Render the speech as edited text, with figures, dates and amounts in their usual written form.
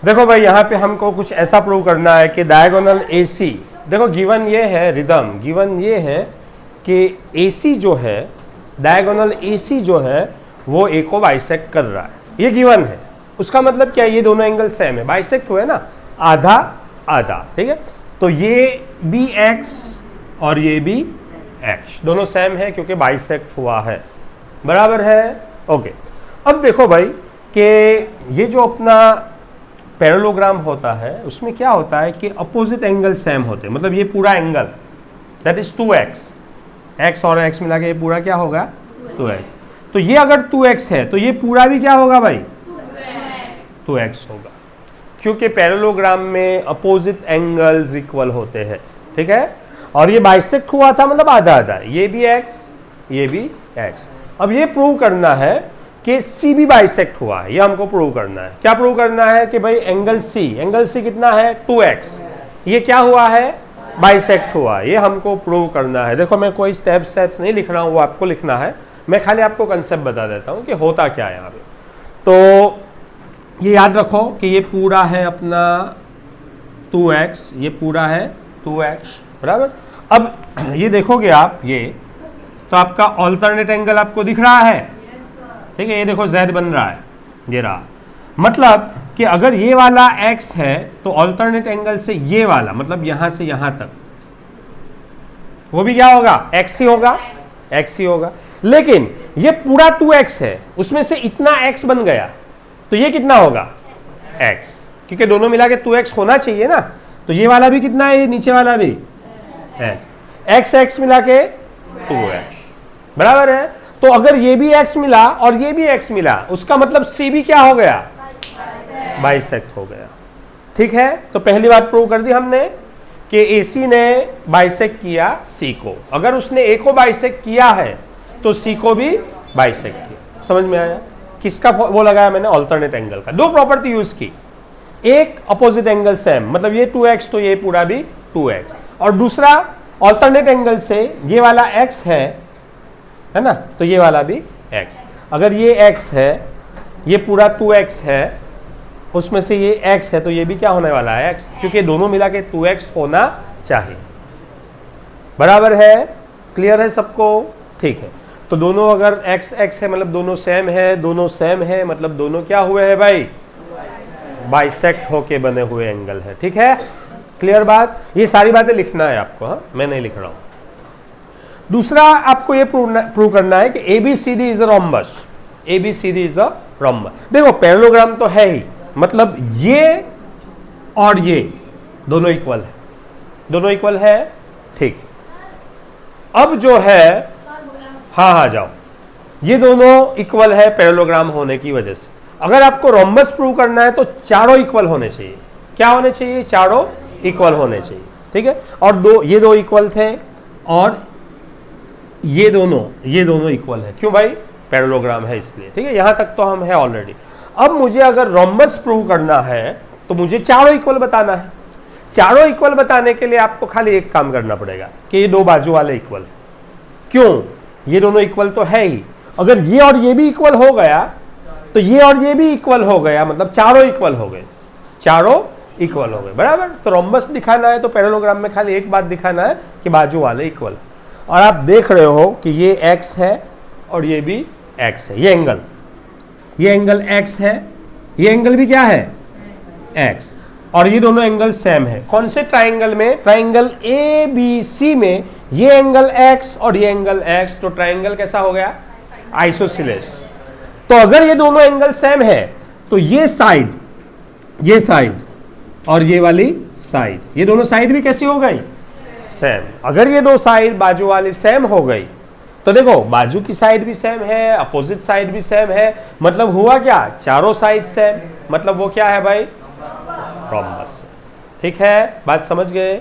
देखो भाई यहाँ पे हमको कुछ ऐसा प्रूव करना है कि डायगोनल AC, देखो गिवन ये है रिदम, गिवन ये है कि AC जो है, डायगोनल AC जो है वो A को बाइसेक्ट कर रहा है, ये गिवन है। उसका मतलब क्या है, ये दोनों एंगल सेम है, बाइसेक्ट हुए ना, आधा आधा, ठीक है। तो ये भी x और ये भी x दोनों सेम है क्योंकि बाइसेक्ट हुआ है, बराबर है, ओके। अब देखो भाई कि ये जो अपना पैरेललोग्राम होता है उसमें क्या होता है कि अपोजिट एंगल सेम होते हैं, मतलब ये पूरा angle that is 2x, x और x मिला के ये पूरा क्या होगा 2x। तो ये अगर 2x है तो ये पूरा भी क्या होगा भाई 2x होगा, क्योंकि पैरेललोग्राम में अपोजिट एंगल्स इक्वल होते हैं, ठीक है। और ये बाइसेक्ट हुआ था मतलब आधा आधा, ये भी x ये भी x। अब ये प्रूव करना है कि C भी बाइसेक्ट हुआ है, ये हमको प्रूव करना है। क्या प्रूव करना है कि भाई एंगल C कितना है 2x, ये क्या हुआ है बाइसेक्ट हुआ, ये हमको प्रूव करना है। देखो मैं कोई स्टेप्स नहीं लिख रहा हूँ, वो आपको लिखना है, मैं खाली आपको कंसेप्ट बता देता हूँ कि होता क्या है यहाँ पे। तो ये याद रखो कि ये पूरा है अपना 2x, ये पूरा है 2x, बराबर। अब ये देखोगे आप, ये तो आपका ऑल्टरनेट एंगल आपको दिख रहा है, ठीक है। ये देखो z बन रहा है, ये रहा, मतलब कि अगर ये वाला x है तो ऑल्टरनेट एंगल से ये वाला, मतलब यहां से यहां तक, वो भी क्या होगा x ही होगा, x ही होगा। लेकिन ये पूरा 2x है, उसमें से इतना x बन गया, तो ये कितना होगा x, क्योंकि दोनों मिला के 2x होना चाहिए ना। तो ये वाला भी कितना है, ये नीचे वाला भी x मिला के 2x, बराबर है। तो अगर ये भी x मिला और ये भी x मिला, उसका मतलब C भी क्या हो गया बाइसेक्ट हो गया, ठीक है। तो पहली बात प्रूव कर दी हमने कि AC ने बाइसेक्ट किया C को, अगर उसने A को बाइसेक्ट किया है तो C को भी बाइसेक्ट किया। समझ में आया? किसका वो लगाया मैंने, ऑल्टरनेट एंगल का। दो प्रॉपर्टी यूज की, एक अपोजिट एंगल सेम, मतलब ये 2x तो ये पूरा भी 2x, और दूसरा ऑल्टरनेट एंगल से ये वाला x है ना, तो ये वाला भी x। अगर ये x है, ये पूरा 2x है, उसमें से ये x है, तो ये भी क्या होने वाला है x, क्योंकि दोनों मिला के 2x होना चाहिए, बराबर है। क्लियर है सबको? ठीक है। तो दोनों अगर x x है मतलब दोनों सेम है, दोनों सेम है मतलब दोनों क्या हुए हैं भाई बाइसेक्ट होके बने हुए एंगल है, ठीक है। क्लियर बात? ये सारी बातें लिखना है आपको, हाँ, मैं नहीं लिख रहा हूं। दूसरा आपको ये प्रूव करना है कि ABCD is a rhombus, ABCD is a rhombus. देखो पैरेललोग्राम तो है ही, मतलब ये और ये दोनों इक्वल है, दोनों इक्वल है, ठीक। अब जो है, हाँ जाओ, ये दोनों इक्वल है पैरेललोग्राम होने की वजह से। अगर आपको रोम्बस प्रूव करना है तो चारों इक्वल होने चाहिए। क्या होने चाहिए? चारों इक्वल होने चाहिए, ठीक है। और ये दो इक्वल थे और ये दोनों इक्वल है। क्यों भाई? पैरेललोग्राम है इसलिए, ठीक है। यहां तक तो हम है ऑलरेडी। अब मुझे अगर रोम्बस प्रूव करना है तो मुझे चारों इक्वल बताना है। चारों इक्वल बताने के लिए आपको खाली एक काम करना पड़ेगा कि ये दो बाजू वाले इक्वल है। क्यों? ये दोनों इक्वल तो है ही। अगर ये और ये भी इक्वल हो गया तो ये और ये भी इक्वल हो गया, मतलब चारों इक्वल हो गए, चारों इक्वल हो गए, बराबर। तो रोम्बस दिखाना है तो पैरेललोग्राम में खाली एक बात दिखाना है कि बाजू वाले इक्वल। और आप देख रहे हो कि ये x है और ये भी x है, ये एंगल x है, ये एंगल भी क्या है x, और ये दोनों एंगल सेम है। कौन से ट्राइंगल में? ट्राइंगल ABC में ये एंगल x और ये एंगल x, तो ट्राइंगल कैसा हो गया आइसोसेलेस। तो अगर ये दोनों एंगल सेम है तो ये साइड और ये वाली साइड, ये दोनों साइड भी कैसी हो गई सेम। अगर ये दो साइड बाजू वाली सेम हो गई तो देखो बाजू की साइड भी सेम है, अपोजिट साइड भी सेम है, मतलब हुआ क्या, चारों साइड सेम, मतलब वो क्या है भाई रोम्बस, ठीक है। बात समझ गए?